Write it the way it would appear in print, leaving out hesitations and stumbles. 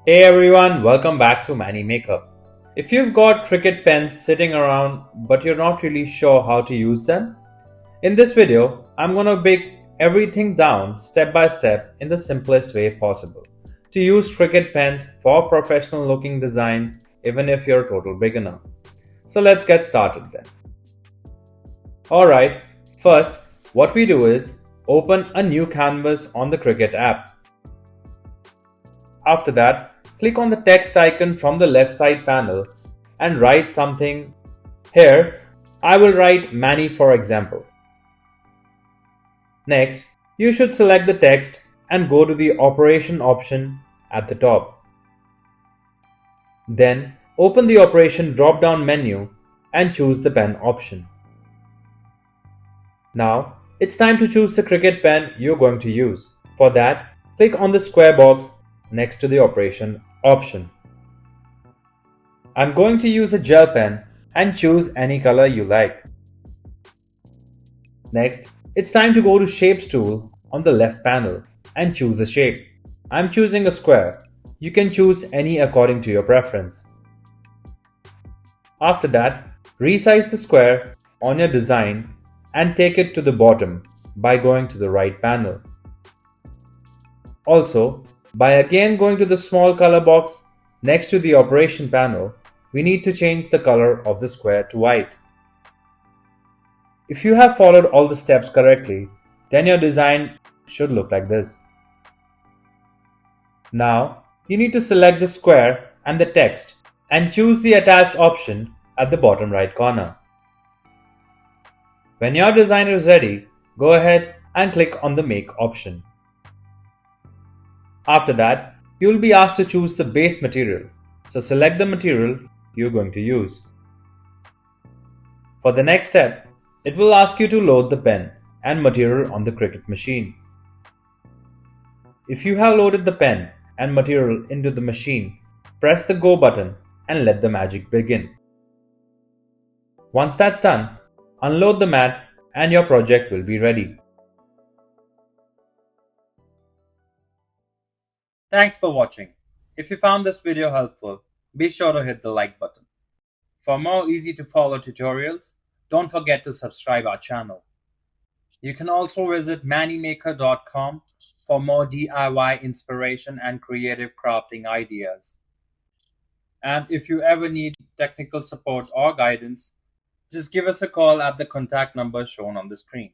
Hey everyone, welcome back to Manny Makeup. If you've got Cricut pens sitting around but you're not really sure how to use them, in this video, I'm gonna break everything down step by step in the simplest way possible to use Cricut pens for professional looking designs even if you're a total beginner. So let's get started then. Alright, first, what we do is open a new canvas on the Cricut app. After that, click on the text icon from the left side panel and write something. Here, I will write Manny for example. Next, you should select the text and go to the operation option at the top. Then, open the operation drop-down menu and choose the pen option. Now, it's time to choose the Cricut pen you're going to use. For that, click on the square box next to the operation option. I'm going to use a gel pen and choose any color you like. Next, it's time to go to Shapes tool on the left panel and choose a shape. I'm choosing a square. You can choose any according to your preference. After that, resize the square on your design and take it to the bottom by going to the right panel. Also, by again going to the small color box next to the operation panel, we need to change the color of the square to white. If you have followed all the steps correctly, then your design should look like this. Now, you need to select the square and the text and choose the attached option at the bottom right corner. When your design is ready, go ahead and click on the Make option. After that, you will be asked to choose the base material, so select the material you're going to use. For the next step, it will ask you to load the pen and material on the Cricut machine. If you have loaded the pen and material into the machine, press the Go button and let the magic begin. Once that's done, unload the mat and your project will be ready. Thanks for watching. If you found this video helpful, be sure to hit the like button. For more easy to follow tutorials, don't forget to subscribe our channel. You can also visit mannymaker.com for more DIY inspiration and creative crafting ideas. And if you ever need technical support or guidance, just give us a call at the contact number shown on the screen.